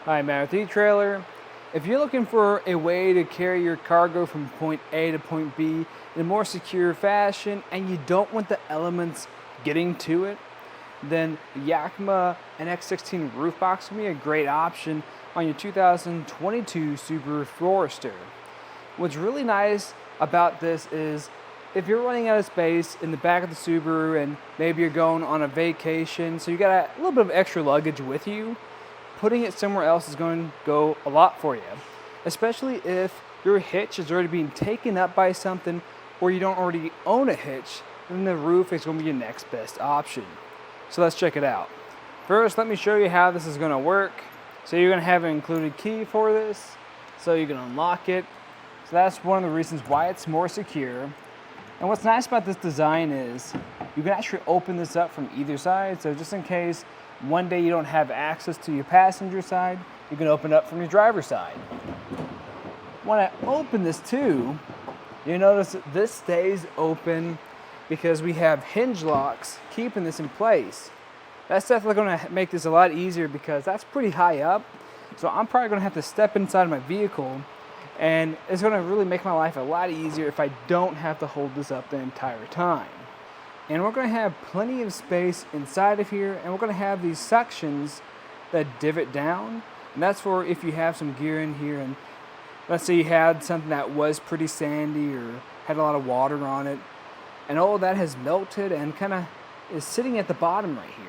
Hi, Matt with eTrailer. If you're looking for a way to carry your cargo from point A to point B in a more secure fashion and you don't want the elements getting to it, then the Yakima NX Roof Box will be a great option on your 2022 Subaru Forester. What's really nice about this is if you're running out of space in the back of the Subaru and maybe you're going on a vacation, so you got a little bit of extra luggage with you, putting it somewhere else is going to go a lot for you, especially if your hitch is already being taken up by something or you don't already own a hitch, then the roof is going to be your next best option. So let's check it out. First, let me show you how this is going to work. So you're going to have an included key for this, so you can unlock it. So that's one of the reasons why it's more secure. And what's nice about this design is you can actually open this up from either side, so just in case one day you don't have access to your passenger side, you can open up from your driver's side. When I open this too, you notice that this stays open because we have hinge locks keeping this in place. That's definitely going to make this a lot easier because that's pretty high up. So I'm probably going to have to step inside my vehicle, and it's going to really make my life a lot easier if I don't have to hold this up the entire time. And we're going to have plenty of space inside of here, and we're going to have these sections that divot down, and that's for if you have some gear in here, and let's say you had something that was pretty sandy or had a lot of water on it, and all of that has melted and kind of is sitting at the bottom right here.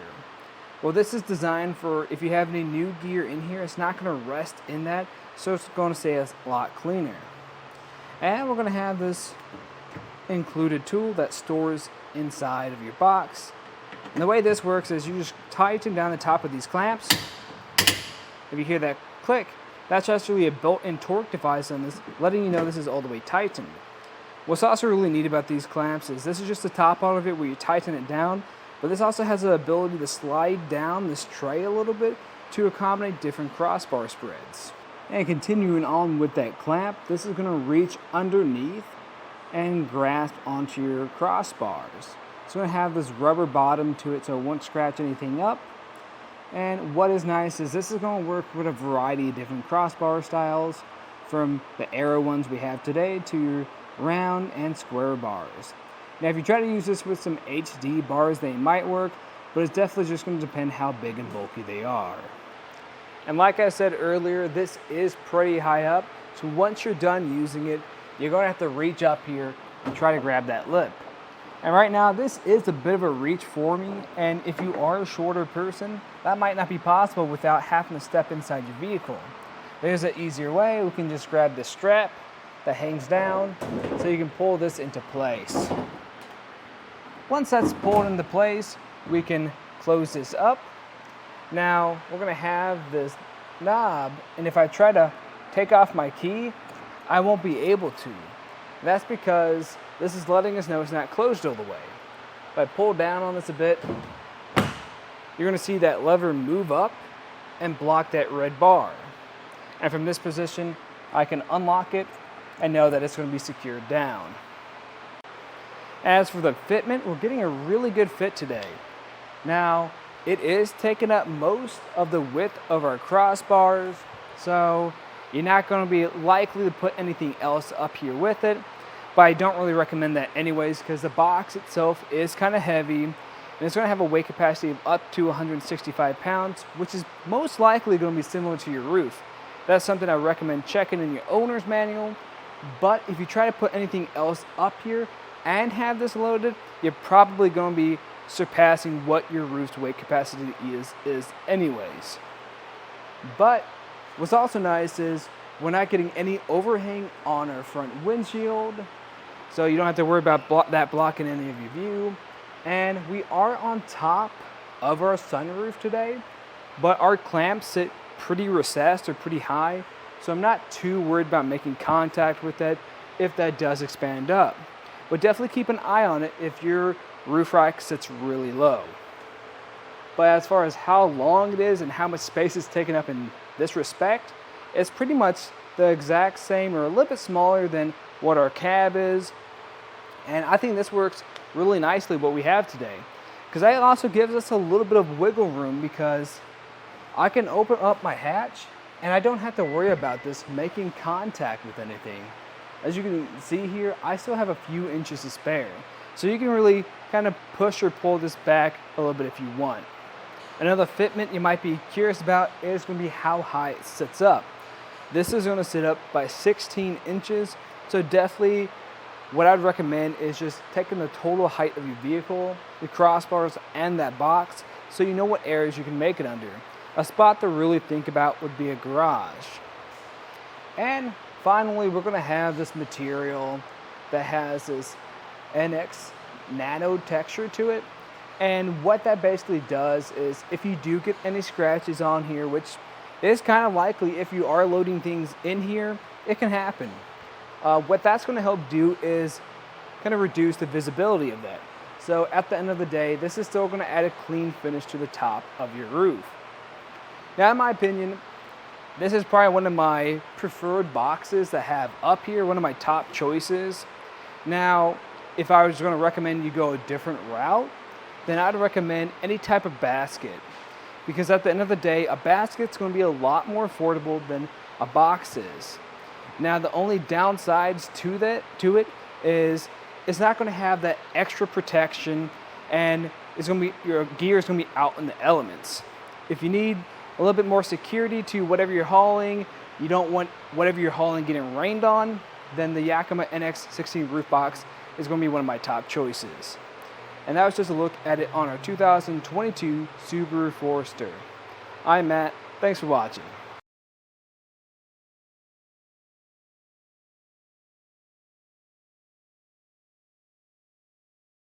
Well, this is designed for if you have any new gear in here, it's not going to rest in that, so it's going to stay a lot cleaner. And we're going to have this included tool that stores inside of your box. And the way this works is you just tighten down the top of these clamps. If you hear that click, that's actually a built-in torque device on this, letting you know this is all the way tightened. What's also really neat about these clamps is this is just the top out of it where you tighten it down, but this also has the ability to slide down this tray a little bit to accommodate different crossbar spreads. And continuing on with that clamp, this is going to reach underneath and grasp onto your crossbars. It's going to have this rubber bottom to it so it won't scratch anything up. And what is nice is this is going to work with a variety of different crossbar styles, from the arrow ones we have today to your round and square bars. Now if you try to use this with some HD bars, they might work, but it's definitely just going to depend how big and bulky they are. And like I said earlier, this is pretty high up, so once you're done using it, you're going to have to reach up here and try to grab that lip. And right now, this is a bit of a reach for me, and if you are a shorter person, that might not be possible without having to step inside your vehicle. There's an easier way. We can just grab this strap that hangs down so you can pull this into place. Once that's pulled into place, we can close this up. Now, we're going to have this knob, and if I try to take off my key, I won't be able to. That's because this is letting us know it's not closed all the way. If I pull down on this a bit, you're going to see that lever move up and block that red bar. And from this position, I can unlock it and know that it's going to be secured down. As for the fitment, we're getting a really good fit today. Now, it is taking up most of the width of our crossbars, so you're not going to be likely to put anything else up here with it, but I don't really recommend that anyways because the box itself is kind of heavy, and it's going to have a weight capacity of up to 165 pounds, which is most likely going to be similar to your roof. That's something I recommend checking in your owner's manual, but if you try to put anything else up here and have this loaded, you're probably going to be surpassing what your roof's weight capacity is anyways. But what's also nice is we're not getting any overhang on our front windshield, so you don't have to worry about that blocking any of your view. And we are on top of our sunroof today, but our clamps sit pretty recessed or pretty high, so I'm not too worried about making contact with that if that does expand up. But definitely keep an eye on it if your roof rack sits really low. But as far as how long it is and how much space is taken up in this respect, it's pretty much the exact same or a little bit smaller than what our cab is. And I think this works really nicely what we have today, because that also gives us a little bit of wiggle room because I can open up my hatch And I don't have to worry about this making contact with anything. As you can see here, I still have a few inches to spare. So you can really kind of push or pull this back a little bit if you want. Another fitment you might be curious about is going to be how high it sits up. This is going to sit up by 16 inches. So definitely what I'd recommend is just taking the total height of your vehicle, the crossbars, and that box, so you know what areas you can make it under. A spot to really think about would be a garage. And finally, we're going to have this material that has this NX nano texture to it. And what that basically does is, if you do get any scratches on here, which is kind of likely if you are loading things in here, it can happen. What that's going to help do is kind of reduce the visibility of that. So at the end of the day, this is still going to add a clean finish to the top of your roof. Now, in my opinion, this is probably one of my preferred boxes to have up here, one of my top choices. Now, if I was going to recommend you go a different route, then I'd recommend any type of basket. Because at the end of the day, a basket's going to be a lot more affordable than a box is. Now, the only downsides to it is it's not going to have that extra protection, and your gear is going to be out in the elements. If you need a little bit more security to whatever you're hauling, you don't want whatever you're hauling getting rained on, then the Yakima NX 16 Roof Box is going to be one of my top choices. And that was just a look at it on our 2022 Subaru Forester. I'm Matt. Thanks for watching.